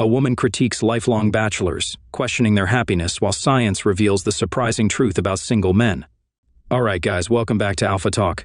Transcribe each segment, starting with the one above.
A woman critiques lifelong bachelors, questioning their happiness while science reveals the surprising truth about single men. Alright guys, welcome back to Alpha Talk.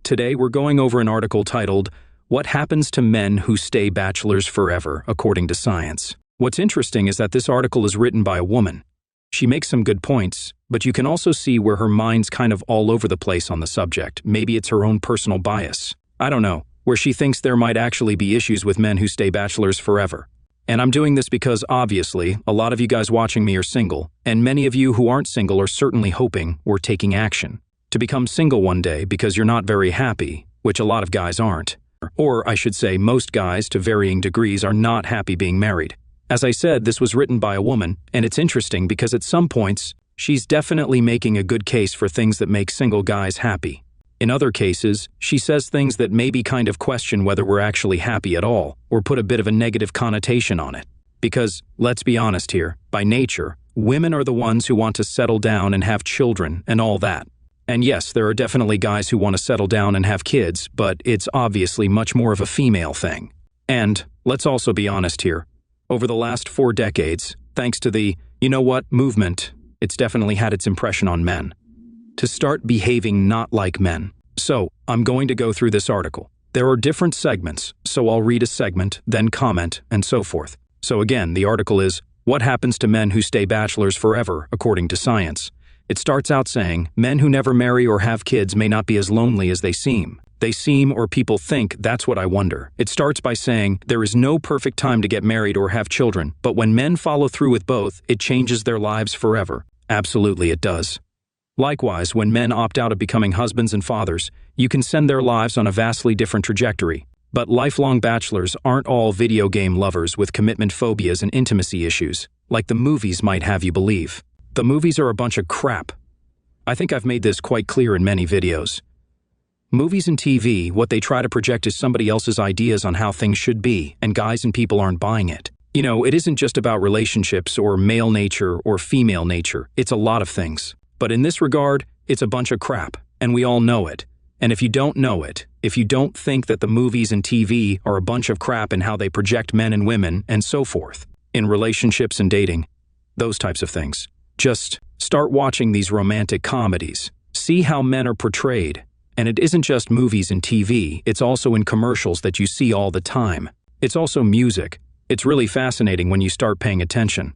Today we're going over an article titled, "What Happens to Men Who Stay Bachelors Forever, According to Science." What's interesting is that this article is written by a woman. She makes some good points, but you can also see where her mind's kind of all over the place on the subject. Maybe it's her own personal bias. I don't know, where she thinks there might actually be issues with men who stay bachelors forever. And I'm doing this because, obviously, a lot of you guys watching me are single, and many of you who aren't single are certainly hoping or taking action to become single one day because you're not very happy, which a lot of guys aren't. Or, I should say, most guys, to varying degrees, are not happy being married. As I said, this was written by a woman, and it's interesting because at some points, she's definitely making a good case for things that make single guys happy. In other cases, she says things that maybe kind of question whether we're actually happy at all, or put a bit of a negative connotation on it. Because, let's be honest here, by nature, women are the ones who want to settle down and have children and all that. And yes, there are definitely guys who want to settle down and have kids, but it's obviously much more of a female thing. And, let's also be honest here, over the last 4 decades, thanks to the, you know what, movement, it's definitely had its impression on men to start behaving not like men. So, I'm going to go through this article. There are different segments, so I'll read a segment, then comment, and so forth. So again, the article is, "What Happens to Men Who Stay Bachelors Forever, According to Science." It starts out saying, men who never marry or have kids may not be as lonely as they seem. They seem, or people think, that's what I wonder. It starts by saying, there is no perfect time to get married or have children, but when men follow through with both, it changes their lives forever. Absolutely it does. Likewise, when men opt out of becoming husbands and fathers, you can send their lives on a vastly different trajectory. But lifelong bachelors aren't all video game lovers with commitment phobias and intimacy issues, like the movies might have you believe. The movies are a bunch of crap. I think I've made this quite clear in many videos. Movies and TV, what they try to project is somebody else's ideas on how things should be, and guys and people aren't buying it. You know, it isn't just about relationships or male nature or female nature, it's a lot of things. But in this regard, it's a bunch of crap, and we all know it. And if you don't know it, if you don't think that the movies and TV are a bunch of crap in how they project men and women and so forth, in relationships and dating, those types of things, just start watching these romantic comedies. See how men are portrayed. And it isn't just movies and TV, it's also in commercials that you see all the time. It's also music. It's really fascinating when you start paying attention.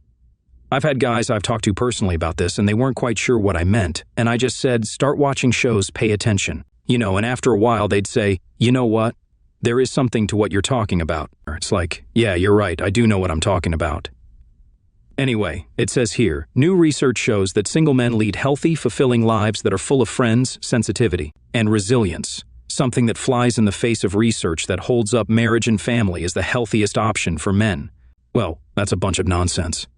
I've had guys I've talked to personally about this and they weren't quite sure what I meant, and I just said, start watching shows, pay attention. You know, and after a while they'd say, you know what? There is something to what you're talking about. It's like, yeah, you're right, I do know what I'm talking about. Anyway, it says here, new research shows that single men lead healthy, fulfilling lives that are full of friends, sensitivity, and resilience. Something that flies in the face of research that holds up marriage and family as the healthiest option for men. Well, that's a bunch of nonsense.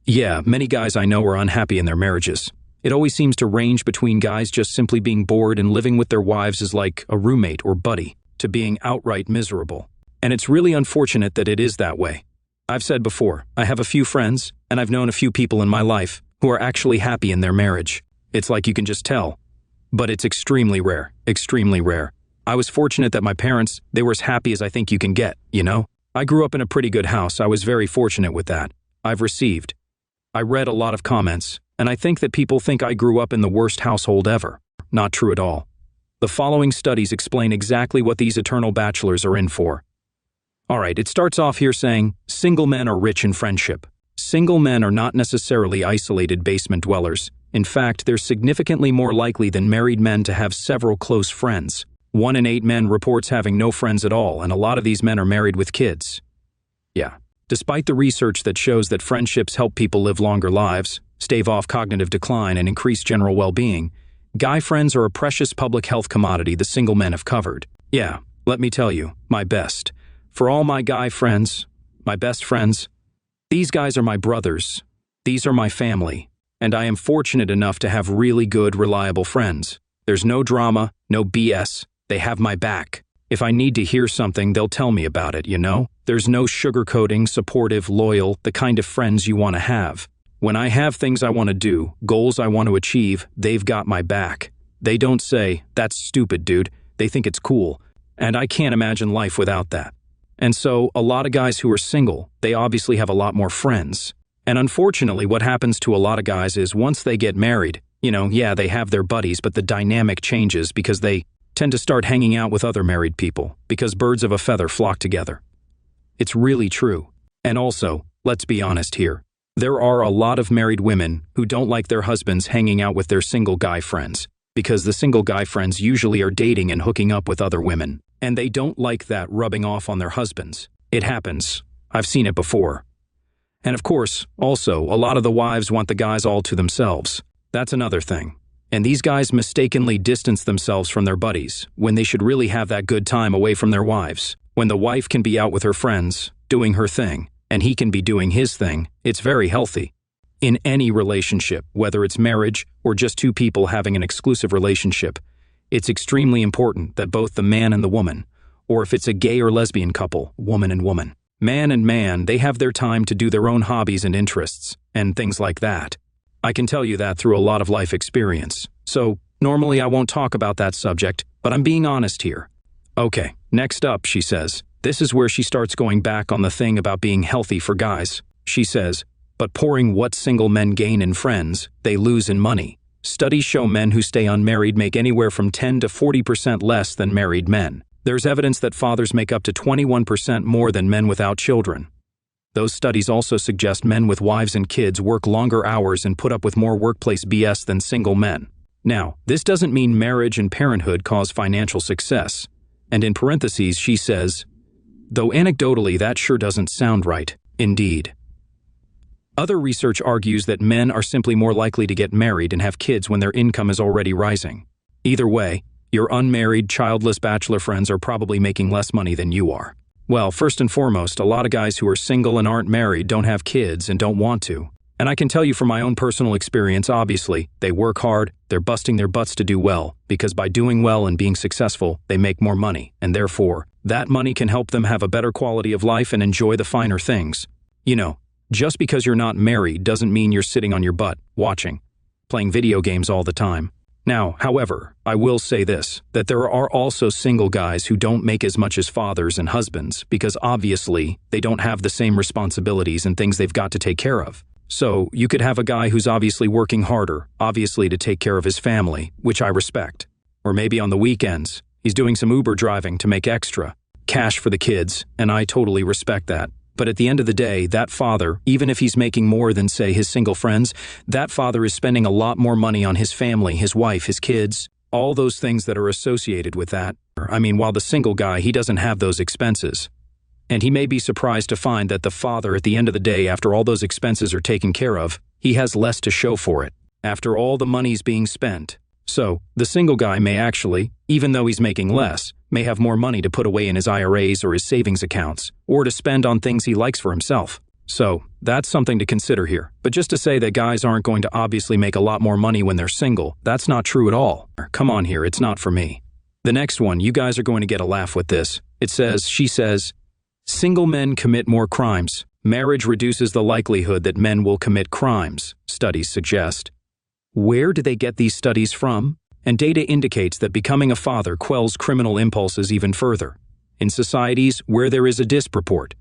Yeah, many guys I know are unhappy in their marriages. It always seems to range between guys just simply being bored and living with their wives as like a roommate or buddy, to being outright miserable. And it's really unfortunate that it is that way. I've said before, I have a few friends, and I've known a few people in my life who are actually happy in their marriage. It's like you can just tell. But it's extremely rare, extremely rare. I was fortunate that my parents, they were as happy as I think you can get, you know? I grew up in a pretty good house, I was very fortunate with that. I read a lot of comments, and I think that people think I grew up in the worst household ever. Not true at all. The following studies explain exactly what these eternal bachelors are in for. Alright, it starts off here saying, single men are rich in friendship. Single men are not necessarily isolated basement dwellers. In fact, they're significantly more likely than married men to have several close friends. 1 in 8 men reports having no friends at all, and a lot of these men are married with kids. Yeah. Despite the research that shows that friendships help people live longer lives, stave off cognitive decline, and increase general well-being, guy friends are a precious public health commodity the single men have covered. Yeah, let me tell you, my best. For all my guy friends, my best friends, these guys are my brothers. These are my family. And I am fortunate enough to have really good, reliable friends. There's no drama, no BS. They have my back. If I need to hear something, they'll tell me about it, you know? There's no sugarcoating, supportive, loyal, the kind of friends you want to have. When I have things I want to do, goals I want to achieve, they've got my back. They don't say, that's stupid, dude. They think it's cool. And I can't imagine life without that. And so, a lot of guys who are single, they obviously have a lot more friends. And unfortunately, what happens to a lot of guys is once they get married, yeah, they have their buddies, but the dynamic changes because they tend to start hanging out with other married people because birds of a feather flock together. It's really true. And also, let's be honest here. There are a lot of married women who don't like their husbands hanging out with their single guy friends because the single guy friends usually are dating and hooking up with other women. And they don't like that rubbing off on their husbands. It happens. I've seen it before. And of course, also, a lot of the wives want the guys all to themselves. That's another thing. And these guys mistakenly distance themselves from their buddies when they should really have that good time away from their wives. When the wife can be out with her friends, doing her thing, and he can be doing his thing, it's very healthy. In any relationship, whether it's marriage or just two people having an exclusive relationship, it's extremely important that both the man and the woman, or if it's a gay or lesbian couple, woman and woman, man and man, they have their time to do their own hobbies and interests, and things like that. I can tell you that through a lot of life experience. So, normally I won't talk about that subject, but I'm being honest here. Okay, next up, she says, this is where she starts going back on the thing about being healthy for guys. She says, but pouring what single men gain in friends, they lose in money. Studies show men who stay unmarried make anywhere from 10 to 40% less than married men. There's evidence that fathers make up to 21% more than men without children. Those studies also suggest men with wives and kids work longer hours and put up with more workplace BS than single men. Now, this doesn't mean marriage and parenthood cause financial success. And in parentheses, she says, though anecdotally that sure doesn't sound right, indeed. Other research argues that men are simply more likely to get married and have kids when their income is already rising. Either way, your unmarried, childless bachelor friends are probably making less money than you are. Well, first and foremost, a lot of guys who are single and aren't married don't have kids and don't want to. And I can tell you from my own personal experience, obviously, they work hard, they're busting their butts to do well, because by doing well and being successful, they make more money, and therefore, that money can help them have a better quality of life and enjoy the finer things. Just because you're not married doesn't mean you're sitting on your butt, watching, playing video games all the time. Now, however, I will say this, that there are also single guys who don't make as much as fathers and husbands because obviously they don't have the same responsibilities and things they've got to take care of. So, you could have a guy who's obviously working harder, obviously to take care of his family, which I respect. Or maybe on the weekends, he's doing some Uber driving to make extra cash for the kids, and I totally respect that. But at the end of the day, that father, even if he's making more than, say, his single friends, that father is spending a lot more money on his family, his wife, his kids, all those things that are associated with that. I mean, while the single guy, he doesn't have those expenses. And he may be surprised to find that the father, at the end of the day, after all those expenses are taken care of, he has less to show for it, after all the money's being spent. So, the single guy may actually, even though he's making less, may have more money to put away in his IRAs or his savings accounts, or to spend on things he likes for himself. So, that's something to consider here. But just to say that guys aren't going to obviously make a lot more money when they're single, that's not true at all. Come on here, it's not for me. The next one, you guys are going to get a laugh with this. She says, single men commit more crimes. Marriage reduces the likelihood that men will commit crimes, studies suggest. Where do they get these studies from? And data indicates that becoming a father quells criminal impulses even further. In societies where there is a disproportionate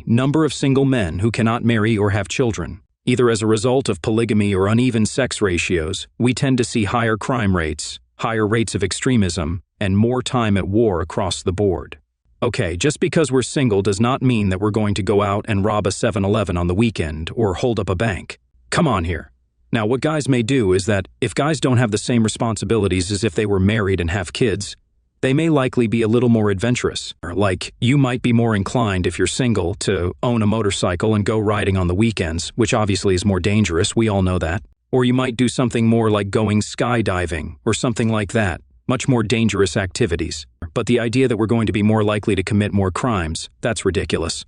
number of single men who cannot marry or have children, either as a result of polygamy or uneven sex ratios, we tend to see higher crime rates, higher rates of extremism, and more time at war across the board. Okay, just because we're single does not mean that we're going to go out and rob a 7-Eleven on the weekend or hold up a bank. Come on here. Now, what guys may do is that if guys don't have the same responsibilities as if they were married and have kids, they may likely be a little more adventurous. Like, you might be more inclined if you're single to own a motorcycle and go riding on the weekends, which obviously is more dangerous, we all know that. Or you might do something more like going skydiving or something like that, much more dangerous activities. But the idea that we're going to be more likely to commit more crimes, that's ridiculous.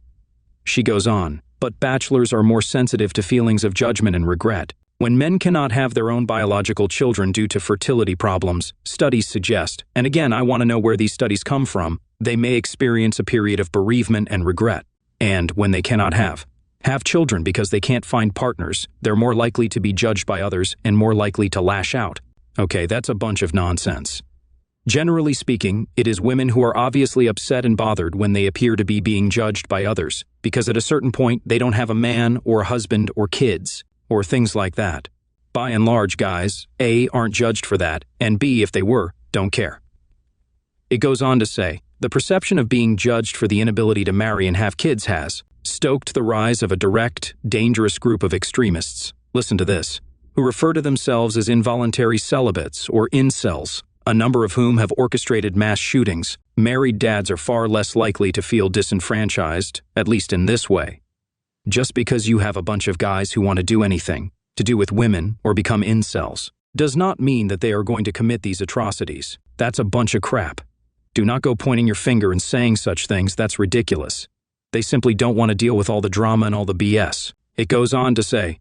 She goes on, but bachelors are more sensitive to feelings of judgment and regret. When men cannot have their own biological children due to fertility problems, studies suggest, and again I want to know where these studies come from, they may experience a period of bereavement and regret. And when they cannot have children because they can't find partners, they're more likely to be judged by others and more likely to lash out. Okay, that's a bunch of nonsense. Generally speaking, it is women who are obviously upset and bothered when they appear to be being judged by others, because at a certain point they don't have a man or a husband or kids, or things like that. By and large, guys, A, aren't judged for that, and B, if they were, don't care. It goes on to say, the perception of being judged for the inability to marry and have kids has stoked the rise of a direct, dangerous group of extremists, listen to this, who refer to themselves as involuntary celibates or incels, a number of whom have orchestrated mass shootings. Married dads are far less likely to feel disenfranchised, at least in this way. Just because you have a bunch of guys who want to do anything, to do with women or become incels, does not mean that they are going to commit these atrocities. That's a bunch of crap. Do not go pointing your finger and saying such things, that's ridiculous. They simply don't want to deal with all the drama and all the BS. It goes on to say,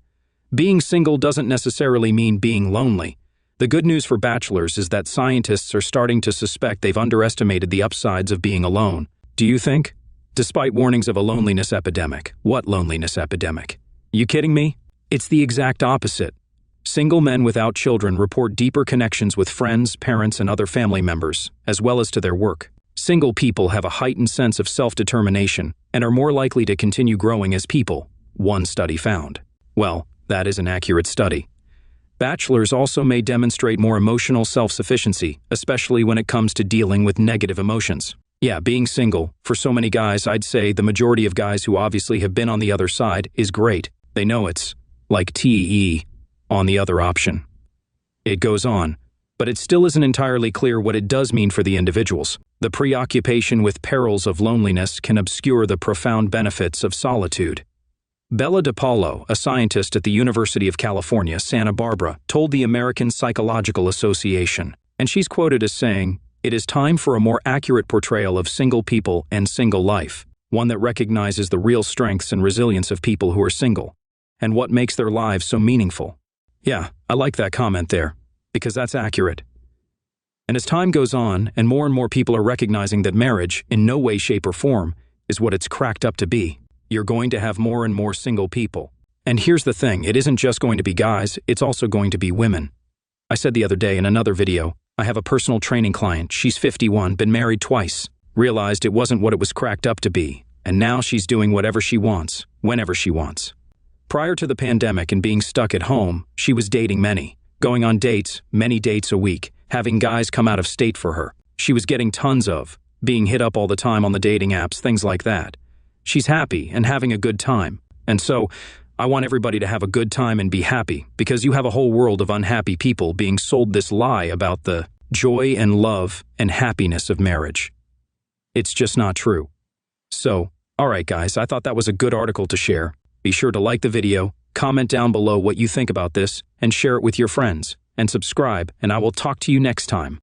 being single doesn't necessarily mean being lonely. The good news for bachelors is that scientists are starting to suspect they've underestimated the upsides of being alone. Do you think? Despite warnings of a loneliness epidemic. What loneliness epidemic? You kidding me? It's the exact opposite. Single men without children report deeper connections with friends, parents, and other family members, as well as to their work. Single people have a heightened sense of self-determination and are more likely to continue growing as people, one study found. Well, that is an accurate study. Bachelors also may demonstrate more emotional self-sufficiency, especially when it comes to dealing with negative emotions. Yeah, being single, for so many guys, I'd say the majority of guys who obviously have been on the other side, is great. They know it's, like TE, on the other option. It goes on, but it still isn't entirely clear what it does mean for the individuals. The preoccupation with perils of loneliness can obscure the profound benefits of solitude. Bella DePaulo, a scientist at the University of California, Santa Barbara, told the American Psychological Association, and she's quoted as saying, "It is time for a more accurate portrayal of single people and single life, one that recognizes the real strengths and resilience of people who are single, and what makes their lives so meaningful." Yeah, I like that comment there, because that's accurate. And as time goes on, and more people are recognizing that marriage, in no way, shape, or form, is what it's cracked up to be, you're going to have more and more single people. And here's the thing, it isn't just going to be guys, it's also going to be women. I said the other day in another video, I have a personal training client, she's 51, been married twice, realized it wasn't what it was cracked up to be, and now she's doing whatever she wants, whenever she wants. Prior to the pandemic and being stuck at home, she was dating many, going on dates, many dates a week, having guys come out of state for her. She was getting tons of, being hit up all the time on the dating apps, things like that. She's happy and having a good time. And so, I want everybody to have a good time and be happy, because you have a whole world of unhappy people being sold this lie about the joy and love and happiness of marriage. It's just not true. So, alright guys, I thought that was a good article to share. Be sure to like the video, comment down below what you think about this, and share it with your friends. And subscribe, and I will talk to you next time.